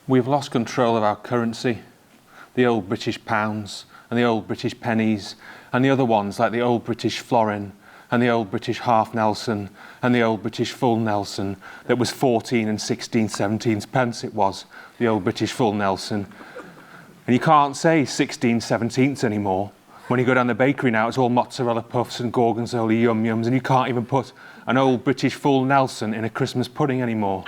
We've lost control of our currency, the old British pounds and the old British pennies and the other ones like the old British florin and the old British half Nelson and the old British full Nelson that was 14 and 16 17 pence it was, the old British full Nelson. And you can't say 16 17ths anymore. When you go down the bakery now, it's all mozzarella puffs and gorgonzola yum-yums, and you can't even put an old British full Nelson in a Christmas pudding anymore.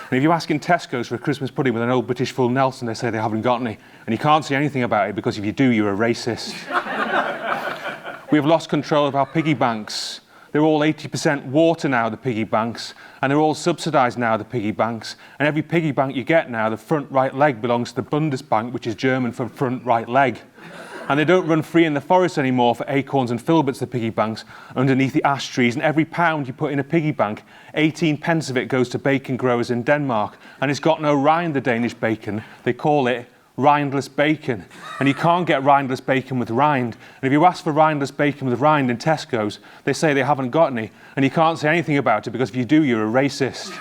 And if you ask in Tesco's for a Christmas pudding with an old British full Nelson, they say they haven't got any. And you can't say anything about it because if you do, you're a racist. We have lost control of our piggy banks. They're all 80% water now, the piggy banks, and they're all subsidised now, the piggy banks. And every piggy bank you get now, the front right leg belongs to the Bundesbank, which is German for front right leg. And they don't run free in the forest anymore for acorns and filberts, the piggy banks, underneath the ash trees. And every pound you put in a piggy bank, 18 pence of it goes to bacon growers in Denmark. And it's got no rind, the Danish bacon. They call it rindless bacon. And you can't get rindless bacon with rind. And if you ask for rindless bacon with rind in Tesco's, they say they haven't got any. And you can't say anything about it because if you do, you're a racist.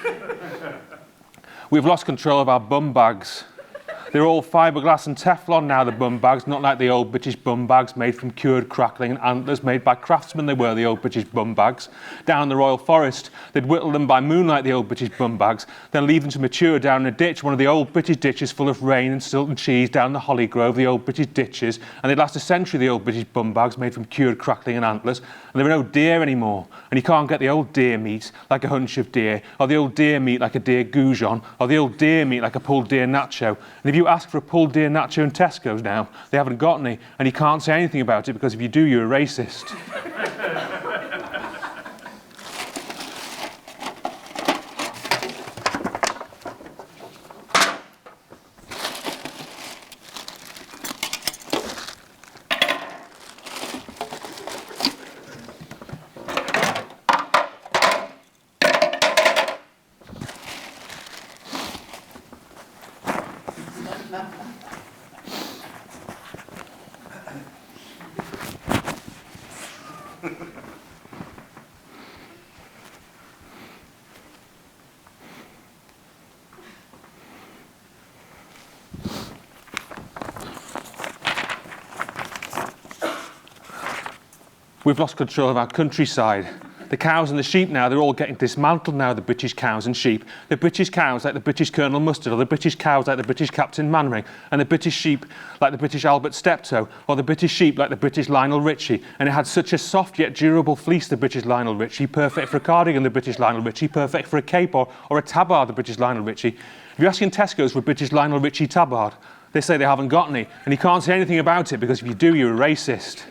We've lost control of our bum bags. They're all fiberglass and Teflon now, the bum bags, not like the old British bum bags made from cured crackling and antlers made by craftsmen. They were the old British bum bags. Down in the Royal Forest, they'd whittle them by moonlight, the old British bum bags, then leave them to mature down in a ditch, one of the old British ditches full of rain and silt and cheese down the Holly Grove, the old British ditches, and they'd last a century, the old British bum bags made from cured crackling and antlers, and there are no deer anymore, and you can't get the old deer meat like a hunch of deer, or the old deer meat like a deer goujon, or the old deer meat like a pulled deer nacho. And if you ask for a pulled deer nacho in Tesco's now, they haven't got any, and you can't say anything about it because if you do, you're a racist. We've lost control of our countryside. The cows and the sheep now, they're all getting dismantled now, the British cows and sheep. The British cows like the British Colonel Mustard, or the British cows like the British Captain Mannering, and the British sheep like the British Albert Steptoe, or the British sheep like the British Lionel Richie. And it had such a soft yet durable fleece, the British Lionel Richie, perfect for a cardigan, the British Lionel Richie, perfect for a cape or a tabard, the British Lionel Richie. If you're asking Tesco's for a British Lionel Richie tabard, they say they haven't got any, and you can't say anything about it because if you do, you're a racist.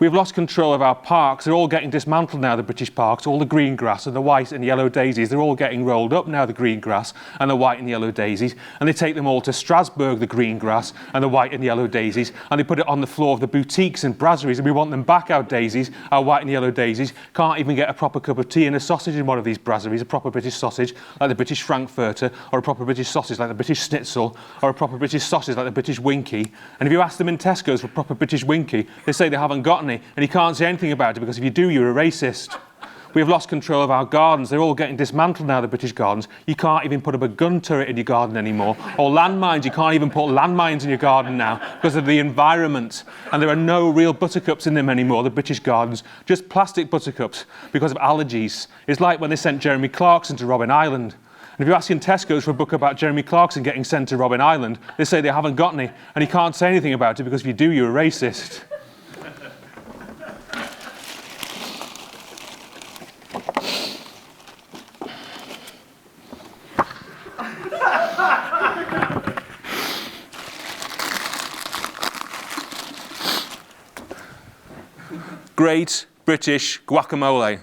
We've lost control of our parks. They're all getting dismantled now, the British parks. All the green grass and the white and yellow daisies, they're all getting rolled up now, the green grass and the white and yellow daisies. And they take them all to Strasbourg, the green grass and the white and yellow daisies. And they put it on the floor of the boutiques and brasseries. And we want them back, our daisies, our white and yellow daisies. Can't even get a proper cup of tea and a sausage in one of these brasseries, a proper British sausage like the British Frankfurter, or a proper British sausage like the British Schnitzel, or a proper British sausage like the British Winky. And if you ask them in Tesco's for proper British Winky, they say they haven't got any. And you can't say anything about it because if you do, you're a racist. We have lost control of our gardens. They're all getting dismantled now, the British gardens. You can't even put up a gun turret in your garden anymore. Or landmines. You can't even put landmines in your garden now because of the environment. And there are no real buttercups in them anymore, the British gardens. Just plastic buttercups because of allergies. It's like when they sent Jeremy Clarkson to Robben Island. And if you're asking Tesco's for a book about Jeremy Clarkson getting sent to Robben Island, they say they haven't got any. And you can't say anything about it because if you do, you're a racist. Great British guacamole.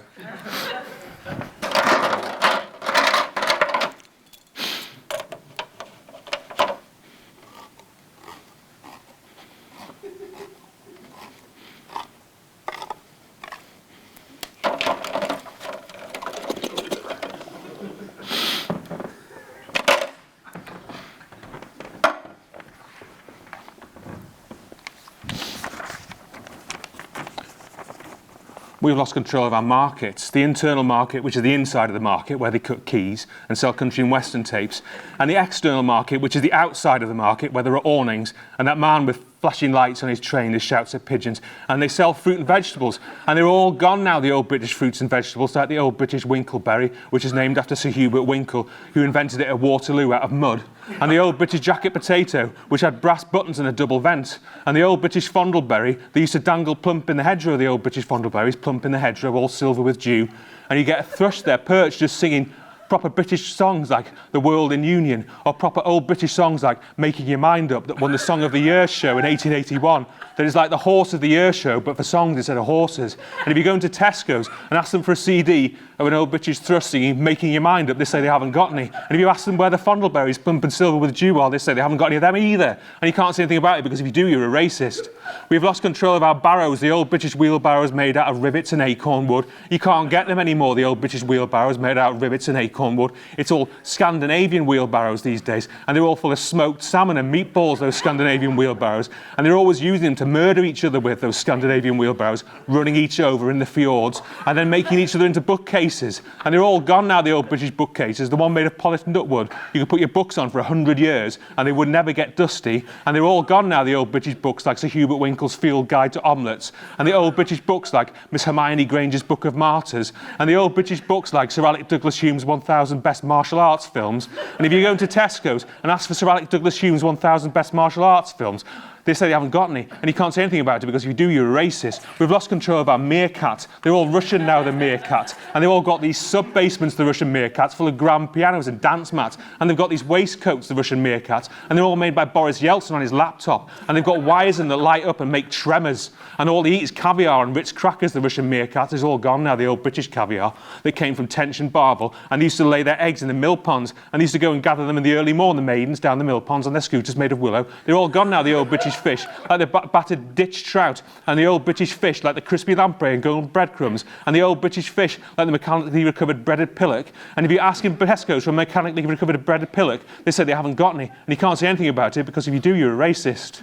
We've lost control of our markets. The internal market, which is the inside of the market, where they cut keys and sell country and western tapes, and the external market, which is the outside of the market, where there are awnings, and that man with flashing lights on his train who shouts at pigeons, and they sell fruit and vegetables, and they're all gone now, the old British fruits and vegetables, like the old British Winkleberry, which is named after Sir Hubert Winkle, who invented it at Waterloo out of mud, and the old British jacket potato, which had brass buttons and a double vent, and the old British fondleberry, they used to dangle plump in the hedgerow, the old British fondleberries, plump in the hedgerow, all silver with dew, and you get a thrush there perched just singing proper British songs like The World in Union, or proper old British songs like Making Your Mind Up, that won the Song of the Year show in 1881. That is like the Horse of the Year show, but for songs instead of horses. And if you go into Tesco's and ask them for a CD of an old British thrush singing Making Your Mind Up, they say they haven't got any. And if you ask them where the fondleberries plump and silver with dew are, they say they haven't got any of them either. And you can't say anything about it, because if you do, you're a racist. We've lost control of our barrows, the old British wheelbarrows made out of rivets and acorn wood. You can't get them anymore, the old British wheelbarrows made out of rivets and acorn wood. It's all Scandinavian wheelbarrows these days, and they're all full of smoked salmon and meatballs, those Scandinavian wheelbarrows, and they're always using them to murder each other with, those Scandinavian wheelbarrows, running each over in the fjords, and then making each other into bookcases. And they're all gone now, the old British bookcases, the one made of polished nutwood. You could put your books on for 100 years, and they would never get dusty, and they're all gone now, the old British books like Sir Hubert Winkle's Field Guide to Omelettes, and the old British books like Miss Hermione Granger's Book of Martyrs, and the old British books like Sir Alec Douglas Hume's 1000 Best Martial Arts Films. And if you go into Tesco's and ask for Sir Alec Douglas Hume's 1000 Best Martial Arts Films, they say they haven't got any, and you can't say anything about it, because if you do, you're a racist. We've lost control of our meerkat. They're all Russian now, the meerkat, and they've all got these sub-basements, the Russian meerkats, full of grand pianos and dance mats, and they've got these waistcoats, the Russian meerkats, and they're all made by Boris Yeltsin on his laptop, and they've got wires in that light up and make tremors, and all they eat is caviar and Ritz crackers, the Russian meerkat. Is all gone now, the old British caviar that came from Tench and Barvel, and they used to lay their eggs in the mill ponds, and they used to go and gather them in the early morning, the maidens down the mill ponds on their scooters made of willow. They're all gone now, the old British fish, like the battered ditch trout, and the old British fish like the crispy lamprey and golden breadcrumbs, and the old British fish like the mechanically recovered breaded pillock. And if you ask in Tesco's for a mechanically recovered breaded pillock, they say they haven't got any, and you can't say anything about it, because if you do, you're a racist.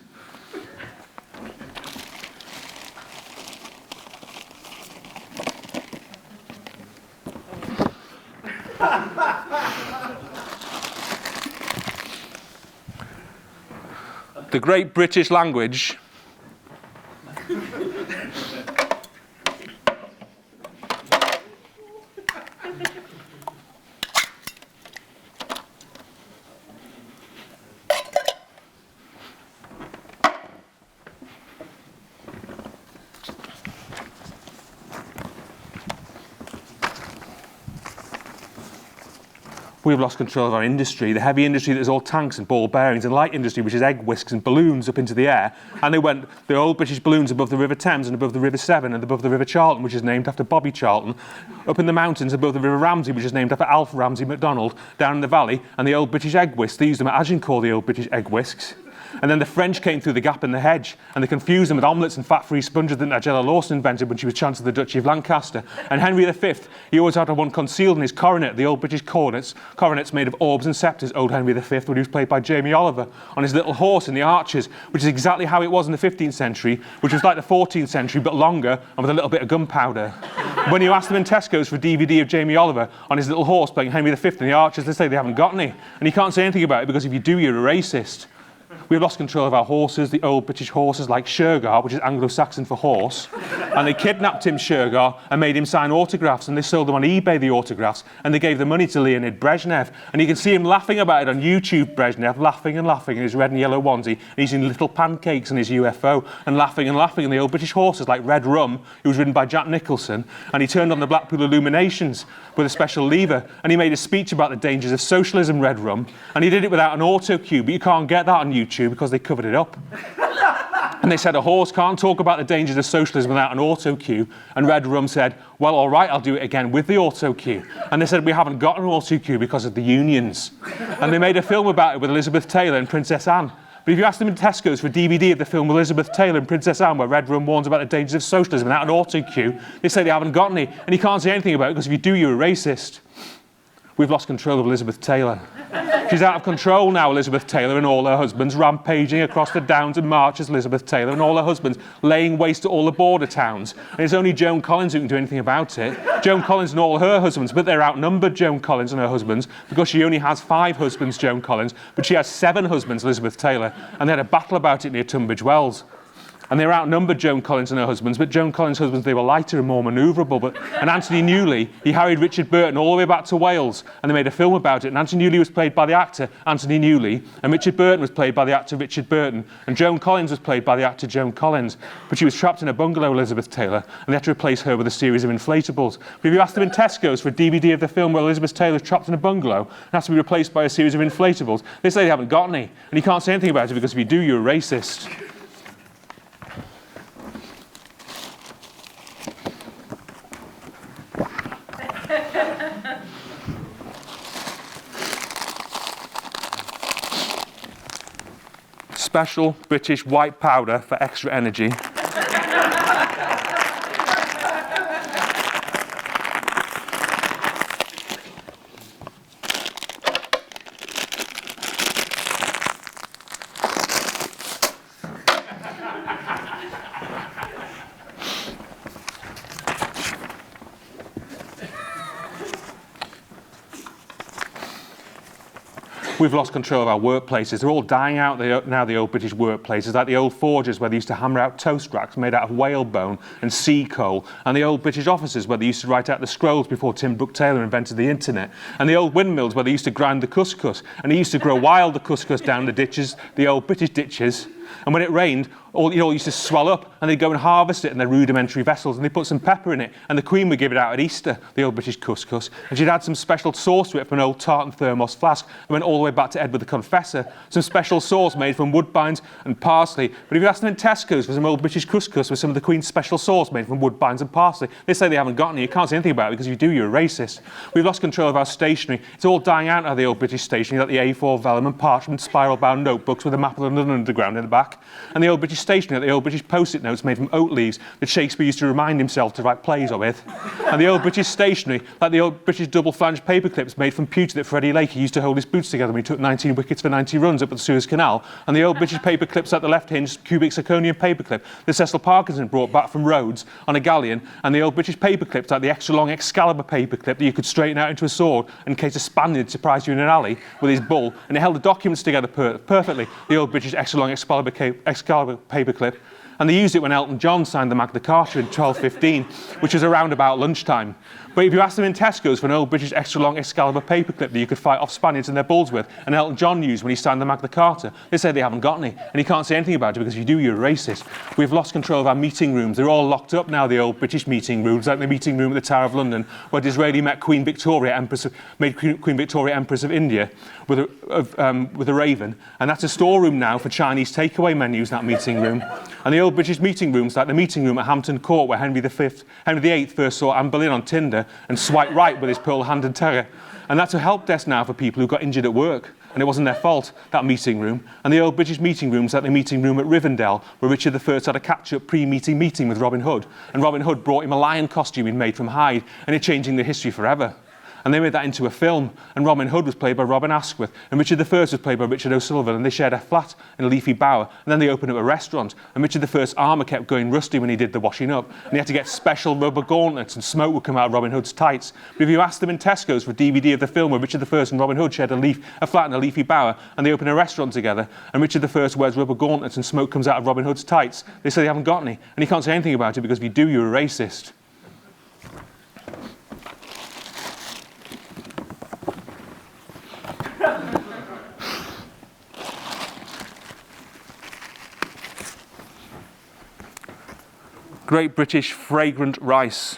The great British language we've lost control of our industry, the heavy industry that is all tanks and ball bearings, and light industry, which is egg whisks and balloons up into the air. And they went, the old British balloons above the River Thames and above the River Severn and above the River Charlton, which is named after Bobby Charlton, up in the mountains above the River Ramsey, which is named after Alf Ramsey MacDonald, down in the valley, and the old British egg whisks, they used them at Agincourt, the old British egg whisks. And then the French came through the gap in the hedge, and they confused them with omelettes and fat-free sponges that Nigella Lawson invented when she was Chancellor of the Duchy of Lancaster. And Henry V, he always had one concealed in his coronet, the old British coronets made of orbs and sceptres, old Henry V, when he was played by Jamie Oliver, on his little horse in the Archers, which is exactly how it was in the 15th century, which was like the 14th century, but longer, and with a little bit of gunpowder. When you ask them in Tesco's for a DVD of Jamie Oliver on his little horse playing Henry V in the Archers, they say they haven't got any. And you can't say anything about it, because if you do, you're a racist. We've lost control of our horses, the old British horses like Shergar, which is Anglo-Saxon for horse. And they kidnapped him, Shergar, and made him sign autographs, and they sold them on eBay, the autographs, and they gave the money to Leonid Brezhnev. And you can see him laughing about it on YouTube, Brezhnev, laughing and laughing in his red and yellow onesie, and eating little pancakes in his UFO, and laughing, and the old British horses like Red Rum, who was ridden by Jack Nicholson, and he turned on the Blackpool Illuminations with a special lever, and he made a speech about the dangers of socialism, Red Rum, and he did it without an auto cue, but you can't get that on YouTube because they covered it up. And they said a horse can't talk about the dangers of socialism without an auto cue, and Red Rum said, well, all right, I'll do it again with the auto cue. And they said, we haven't got an auto cue because of the unions. And they made a film about it with Elizabeth Taylor and Princess Anne. But if you ask them in Tesco's for a DVD of the film Elizabeth Taylor and Princess Anne, where Red Rum warns about the dangers of socialism without an auto cue, they say they haven't got any, and you can't say anything about it, because if you do, you're a racist. We've lost control of Elizabeth Taylor. She's out of control now, Elizabeth Taylor, and all her husbands, rampaging across the downs and marches, Elizabeth Taylor, and all her husbands laying waste to all the border towns. And it's only Joan Collins who can do anything about it. Joan Collins and all her husbands, but they're outnumbered, Joan Collins and her husbands, because she only has 5 husbands, Joan Collins, but she has 7 husbands, Elizabeth Taylor, and they had a battle about it near Tunbridge Wells. And they were outnumbered, Joan Collins and her husbands, but Joan Collins' husbands, they were lighter and more manoeuvrable. And Anthony Newley, he harried Richard Burton all the way back to Wales, and they made a film about it. And Anthony Newley was played by the actor Anthony Newley, and Richard Burton was played by the actor Richard Burton, and Joan Collins was played by the actor Joan Collins. But she was trapped in a bungalow, Elizabeth Taylor, and they had to replace her with a series of inflatables. But if you ask them in Tesco's for a DVD of the film where Elizabeth Taylor is trapped in a bungalow and has to be replaced by a series of inflatables, they say they haven't got any. And you can't say anything about it because if you do, you're a racist. Special British white powder for extra energy. We've lost control of our workplaces. They're all dying out now, the old British workplaces, like the old forges where they used to hammer out toast racks made out of whalebone and sea coal, and the old British offices where they used to write out the scrolls before Tim Brooke-Taylor invented the internet, and the old windmills where they used to grind the couscous, and they used to grow wild the couscous down the ditches, the old British ditches. And when it rained, all used to swell up, and they'd go and harvest it in their rudimentary vessels, and they put some pepper in it, and the Queen would give it out at Easter, the old British couscous, and she'd add some special sauce to it from an old tartan thermos flask, and went all the way back to Edward the Confessor, some special sauce made from woodbines and parsley. But if you ask them in Tesco's for some old British couscous with some of the Queen's special sauce made from woodbines and parsley, they say they haven't got any. You can't say anything about it because if you do, you're a racist. We've lost control of our stationery. It's all dying out now, the old British stationery, like the A4 vellum and parchment spiral-bound notebooks with a map of the London Underground in the back, and the old British stationery, like the old British post-it notes made from oat leaves that Shakespeare used to remind himself to write plays with, and the old British stationery, like the old British double-flanged paper clips made from pewter that Freddie Lakey used to hold his boots together when he took 19 wickets for 90 runs up at the Suez Canal, and the old British paper clips like the left-hinged cubic zirconium paper clip that Cecil Parkinson brought back from Rhodes on a galleon, and the old British paper clips like the extra-long Excalibur paper clip that you could straighten out into a sword in case a Spaniard surprised you in an alley with his bull, and it held the documents together perfectly, the old British extra-long Excalibur paper clip. And they used it when Elton John signed the Magna Carta in 1215, which was around about lunchtime. But if you ask them in Tesco's for an old British extra-long Excalibur paperclip that you could fight off Spaniards and their bulls with, and Elton John used when he signed the Magna Carta, they say they haven't got any. And you can't say anything about it because if you do, you're a racist. We've lost control of our meeting rooms. They're all locked up now, the old British meeting rooms, like the meeting room at the Tower of London, where Disraeli met Queen Victoria, made Queen Victoria Empress of India with a raven. And that's a storeroom now for Chinese takeaway menus, that meeting room. And the old British meeting rooms, like the meeting room at Hampton Court, where Henry VIII first saw Anne Boleyn on Tinder and swiped right with his pearl hand and terror. And that's a help desk now for people who got injured at work. And it wasn't their fault, that meeting room. And the old British meeting rooms, like the meeting room at Rivendell, where Richard I had a catch-up pre-meeting meeting with Robin Hood. And Robin Hood brought him a lion costume he'd made from hide, and it's changing the history forever. And they made that into a film, and Robin Hood was played by Robin Asquith, and Richard I was played by Richard O'Sullivan, and they shared a flat in a leafy bower, and then they opened up a restaurant, and Richard I's armour kept going rusty when he did the washing up, and he had to get special rubber gauntlets, and smoke would come out of Robin Hood's tights. But if you asked them in Tesco's for a DVD of the film where Richard I and Robin Hood shared a flat in a leafy bower, and they open a restaurant together, and Richard I wears rubber gauntlets and smoke comes out of Robin Hood's tights, they say they haven't got any, and you can't say anything about it because if you do, you're a racist. Great British fragrant rice.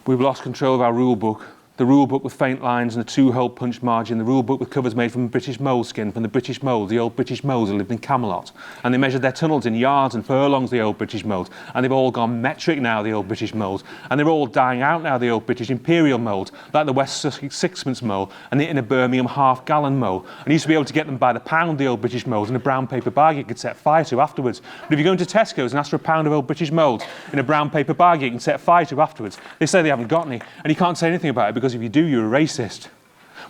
We've lost control of our rule book. the rule book with faint lines and a 2-hole punch margin, the rule book with covers made from British moleskin, from the British moles, the old British moles who lived in Camelot. And they measured their tunnels in yards and furlongs, the old British moles. And they've all gone metric now, the old British moles. And they're all dying out now, the old British imperial moles, like the West Sussex sixpence mole and the inner Birmingham half-gallon mole. And you used to be able to get them by the pound, the old British moles, in a brown paper bag you could set fire to afterwards. But if you go into Tesco's and ask for a pound of old British moles in a brown paper bag you can set fire to afterwards, they say they haven't got any. And you can't say anything about it because if you do, you're a racist.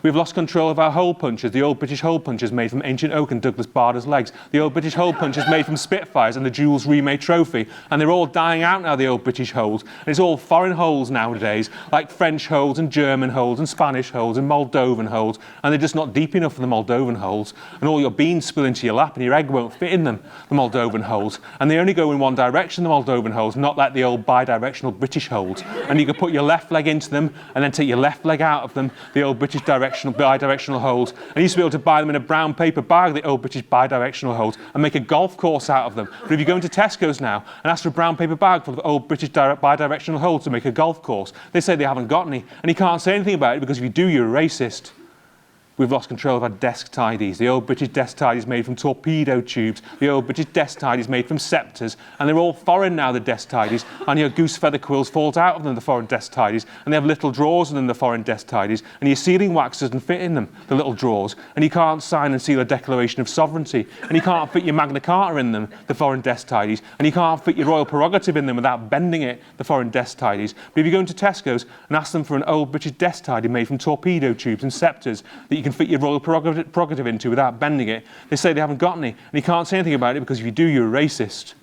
We've lost control of our hole punchers, the old British hole punchers made from ancient oak and Douglas Bader's legs, the old British hole punchers made from Spitfires and the Jules Rimet trophy, and they're all dying out now, the old British holes, and it's all foreign holes nowadays, like French holes and German holes and Spanish holes and Moldovan holes, and they're just not deep enough for the Moldovan holes, and all your beans spill into your lap and your egg won't fit in them, the Moldovan holes, and they only go in one direction, the Moldovan holes, not like the old bi-directional British holes, and you can put your left leg into them and then take your left leg out of them, the old British bi-directional holes, and you used to be able to buy them in a brown paper bag, the old British bi-directional holes, and make a golf course out of them. But if you go into Tesco's now and ask for a brown paper bag full of old British bi-directional holes to make a golf course, they say they haven't got any, and you can't say anything about it because if you do, you're a racist. We've lost control of our desk tidies, the old British desk tidies made from torpedo tubes, the old British desk tidies made from sceptres, and they're all foreign now, the desk tidies, and your goose feather quills falls out of them, the foreign desk tidies, and they have little drawers in them, the foreign desk tidies, and your sealing wax doesn't fit in them, the little drawers, and you can't sign and seal a declaration of sovereignty, and you can't fit your Magna Carta in them, the foreign desk tidies, and you can't fit your royal prerogative in them without bending it, the foreign desk tidies. But if you go into Tesco's and ask them for an old British desk tidy made from torpedo tubes and sceptres that you can fit your royal prerogative into without bending it, they say they haven't got any, and you can't say anything about it because if you do, you're a racist.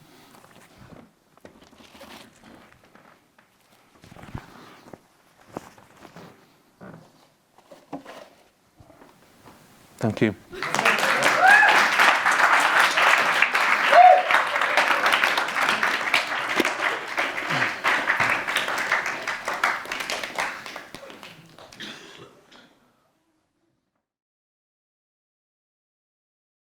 Thank you.